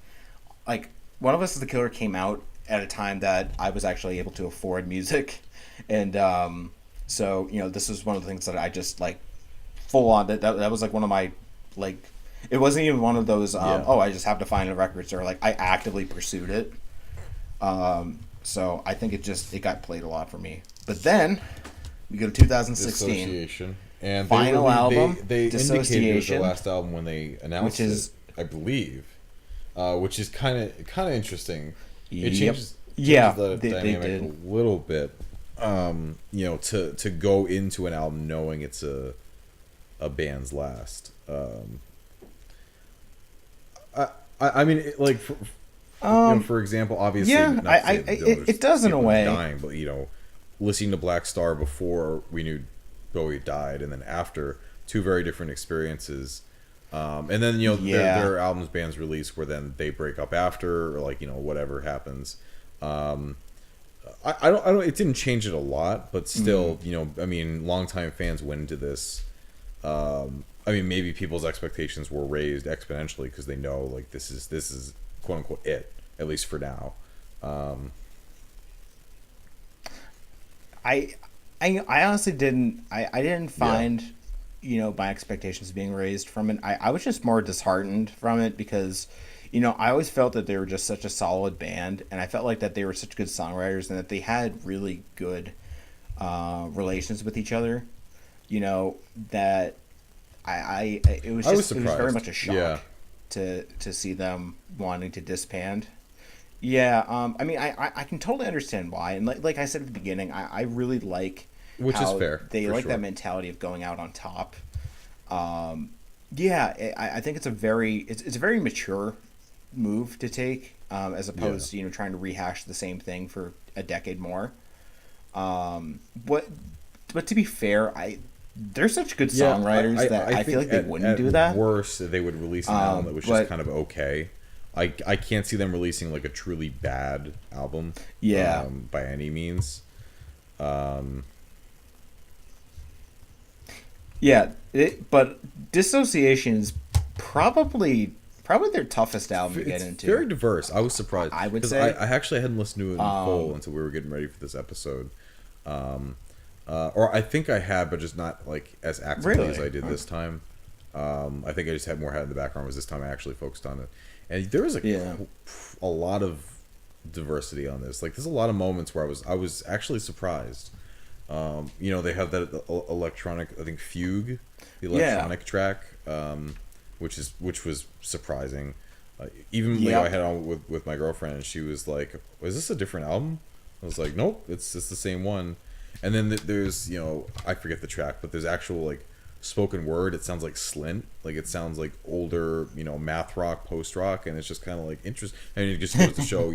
One of Us is the Killer came out at a time that I was actually able to afford music, and so this was one of the things that I just like full on that was like one of my like, it wasn't even one of those oh I just have to find the records, or like I actively pursued it. So I think it got played a lot for me. But then we go to 2016. Dissociation. And final album, they Dissociation, indicated it was the last album when they announced it, I believe, which is kind of interesting. It changes the dynamic a little bit. To go into an album knowing it's a band's last. I mean, like for example, obviously, it does in a way. Dying, but listening to Black Star before we knew Bowie died, and then after, two very different experiences, and then there are albums bands release where then they break up after, or like whatever happens. I don't it didn't change it a lot, but still, I mean, longtime fans went into this. I mean, maybe people's expectations were raised exponentially because they know like this is quote unquote it, at least for now. I honestly didn't. I didn't find, my expectations being raised from it. I was just more disheartened from it because, I always felt that they were just such a solid band, and I felt like that they were such good songwriters and that they had really good relations with each other. That it was very much a shock to see them wanting to disband. Yeah, I mean, I can totally understand why, and like I said at the beginning, I really like which how is fair. They like that mentality of going out on top. I think it's a very mature move to take, as opposed to trying to rehash the same thing for a decade more. But to be fair, they're such good songwriters that I feel like they wouldn't do that. Worse, they would release an album that was just kind of okay. I can't see them releasing like a truly bad album. By any means. But Dissociation is probably their toughest album to get into. It's very diverse. I was surprised. I would say I actually hadn't listened to it in full until we were getting ready for this episode. Or I think I had, but just not like as actively as I did this time. I think I just had more head in the background. Was this time I actually focused on it, and there was a lot of diversity on this. Like, there's a lot of moments where I was actually surprised. They have that electronic, I think, fugue, the electronic track, which was surprising. Even I had on with my girlfriend, and she was like, "Is this a different album?" I was like, "Nope, it's the same one." And then there's I forget the track, but there's actual like spoken word. It sounds like Slint, like it sounds like older math rock, post rock, and it's just kind of like interesting. And it just goes to show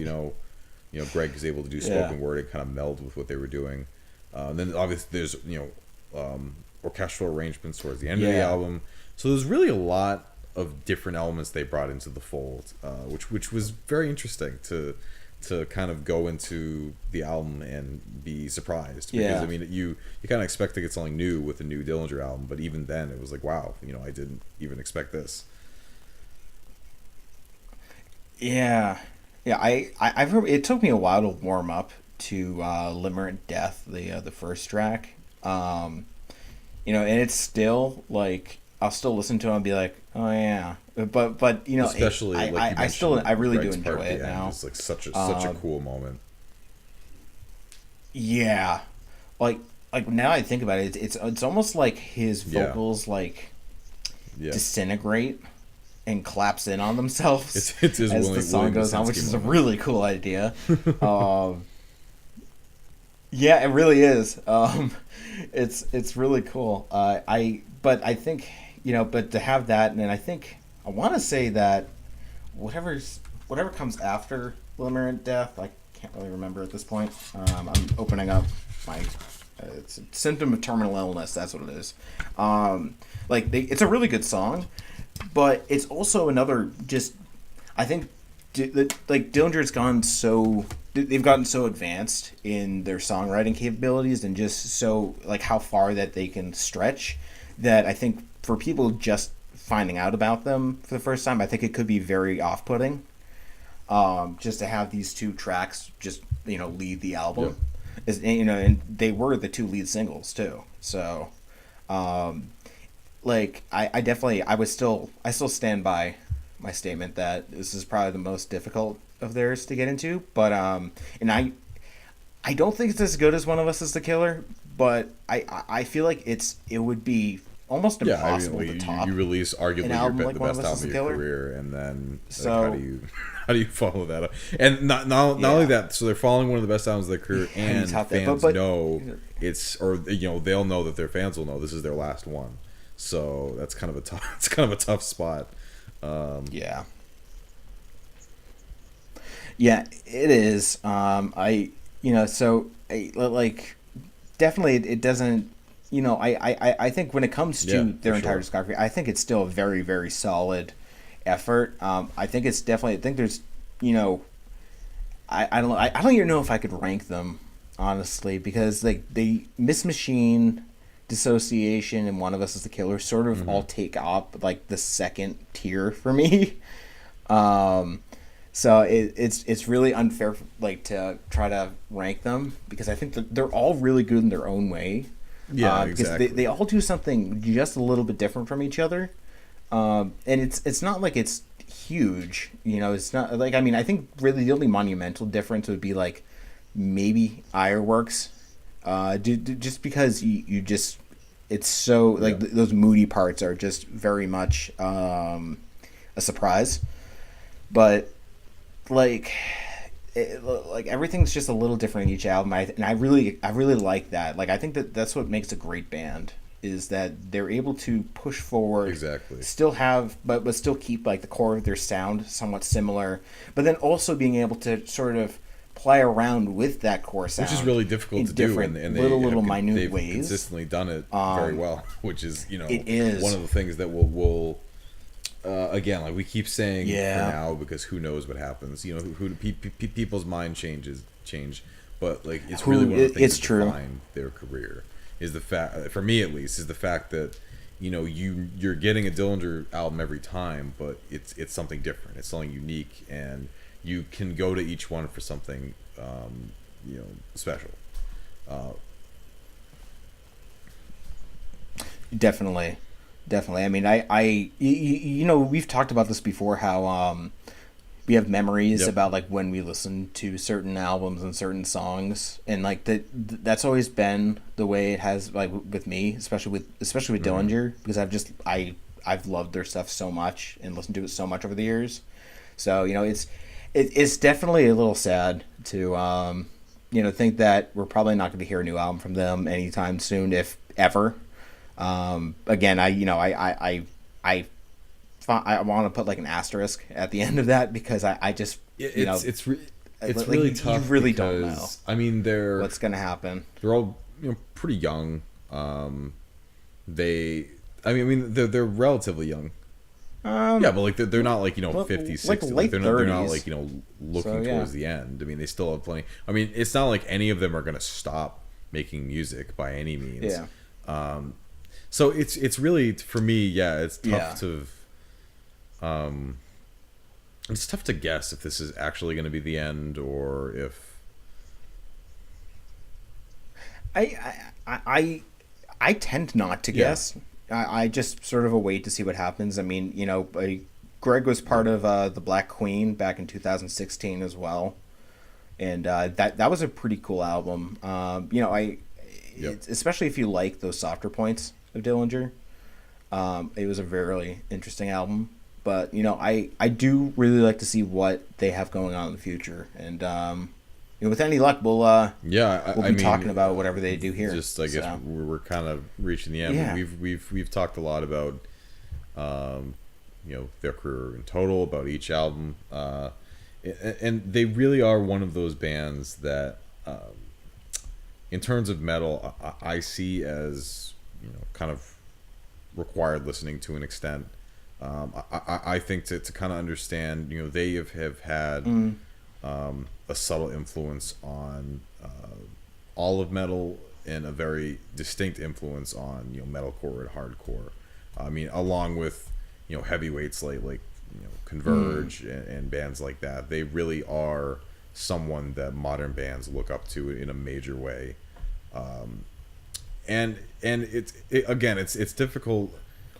Greg is able to do spoken word and kind of meld with what they were doing. And then obviously there's orchestral arrangements towards the end of the album. So there's really a lot of different elements they brought into the fold, which was very interesting to kind of go into the album and be surprised. Because I mean, you kind of expect to get something new with a new Dillinger album, but even then it was like, wow, I didn't even expect this. Yeah, yeah. I've heard, it took me a while to warm up to Limerent Death, the first track. And it's still like I'll still listen to it and be like, oh yeah, but especially I really do Greg's enjoy it now. It's like such a cool moment. Yeah, like now I think about it, it's almost like his vocals disintegrate and collapse in on themselves it's his as the song goes on, which is a really cool idea. Yeah, it really is. It's really cool. But I think but to have that, and I think I want to say that whatever comes after Limerent Death, I can't really remember at this point. I'm opening up my. It's a symptom of terminal illness. That's what it is. It's a really good song, but it's also another just. I think Dillinger's gone so. They've gotten so advanced in their songwriting capabilities and just so how far that they can stretch, that I think for people just finding out about them for the first time, I think it could be very off-putting. Just to have these two tracks just lead the album, and they were the two lead singles too. So, I still stand by my statement that this is probably the most difficult of theirs to get into, but and I don't think it's as good as One of Us Is the Killer, but I feel like it would be almost impossible to top. You release arguably the best album of your career, and then how do you follow that up? And not only that, so they're following one of the best albums of their career, and fans know it's, or they'll know that their fans will know this is their last one. So that's kind of a tough spot. Yeah, it is. Definitely it doesn't. I think when it comes to their entire discography, I think it's still a very, very solid effort. I think it's definitely. I think there's, I don't even know if I could rank them honestly, because they Miss Machine, Dissociation, and One of Us Is the Killer sort of all take up the second tier for me. So it's really unfair to try to rank them, because I think that they're all really good in their own way. Yeah, exactly. Because they all do something just a little bit different from each other, and it's not like it's huge. It's not I think really the only monumental difference would be maybe Ironworks, just because you just it's so those moody parts are just very much a surprise, but everything's just a little different in each album. I really like that. I think that's what makes a great band, is that they're able to push forward, exactly, still have but still keep the core of their sound somewhat similar, but then also being able to sort of play around with that core sound, which is really difficult to do, and minute ways. They've consistently done it very well, which is it is one of the things that will again, we keep saying for now, because who knows what happens. People's mind change, but it's really one of the things that define their career, is the fact, for me at least, is the fact that you're getting a Dillinger album every time, but it's something different, it's something unique, and you can go to each one for something special. Definitely. I mean, we've talked about this before, how we have memories about when we listen to certain albums and certain songs, and that's always been the way it has with me, especially with Dillinger, because I've loved their stuff so much and listened to it so much over the years. So it's definitely a little sad to think that we're probably not going to hear a new album from them anytime soon, if ever. Again, I want to put an asterisk at the end of that, because it's really tough. You really don't know. I mean, what's going to happen. They're all pretty young. They're relatively young. Yeah, but like they're not like 50, 60. Like they're not like looking yeah. towards the end. I mean, they still have plenty. I mean, it's not like any of them are gonna stop making music by any means. Yeah. So it's really, for me, yeah, it's tough to it's tough to guess if this is actually going to be the end or if I tend not to guess. I just sort of await to see what happens. I mean, Greg was part of the Black Queen back in 2016 as well, and that was a pretty cool album. Especially if you like those softer points of Dillinger, it was a very interesting album. But I do really like to see what they have going on in the future, and with any luck, we'll be talking about whatever they do here. Just I guess we're kind of reaching the end. Yeah. We've talked a lot about their career in total, about each album, and they really are one of those bands that, in terms of metal, I see as kind of required listening to an extent. I think to kind of understand, they have had a subtle influence on all of metal and a very distinct influence on metalcore and hardcore. I mean, along with heavyweights like Converge and bands like that, they really are someone that modern bands look up to in a major way. And it's difficult.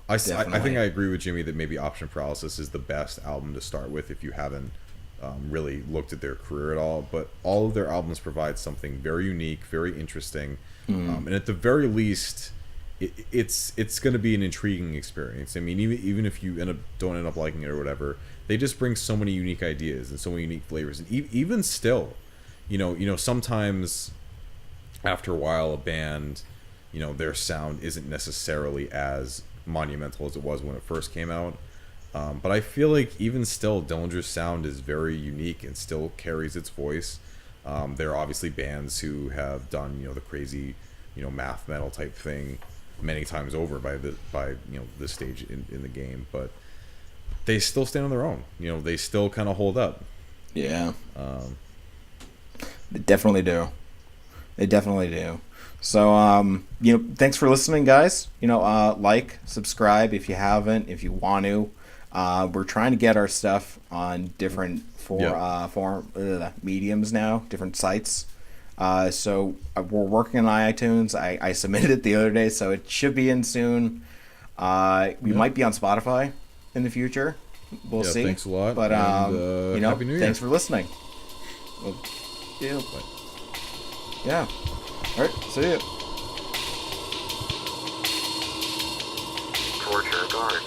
I think I agree with Jimmy that maybe Option Paralysis is the best album to start with if you haven't really looked at their career at all. But all of their albums provide something very unique, very interesting, and at the very least, it's going to be an intriguing experience. I mean, even if you don't end up liking it or whatever, they just bring so many unique ideas and so many unique flavors. And even still, sometimes after a while, a band, their sound isn't necessarily as monumental as it was when it first came out, but I feel like even still Dillinger's sound is very unique and still carries its voice. There are obviously bands who have done the crazy math metal type thing many times over by this stage in the game, but they still stand on their own. They still kind of hold up. They definitely do. So, thanks for listening, guys. Like, subscribe if you haven't, if you want to. We're trying to get our stuff on different mediums now, different sites. So we're working on iTunes. I submitted it the other day, so it should be in soon. We might be on Spotify in the future. We'll see. Thanks a lot. But, and, Happy New Year. Thanks for listening. Well, yeah. All right, see ya. Torture guard.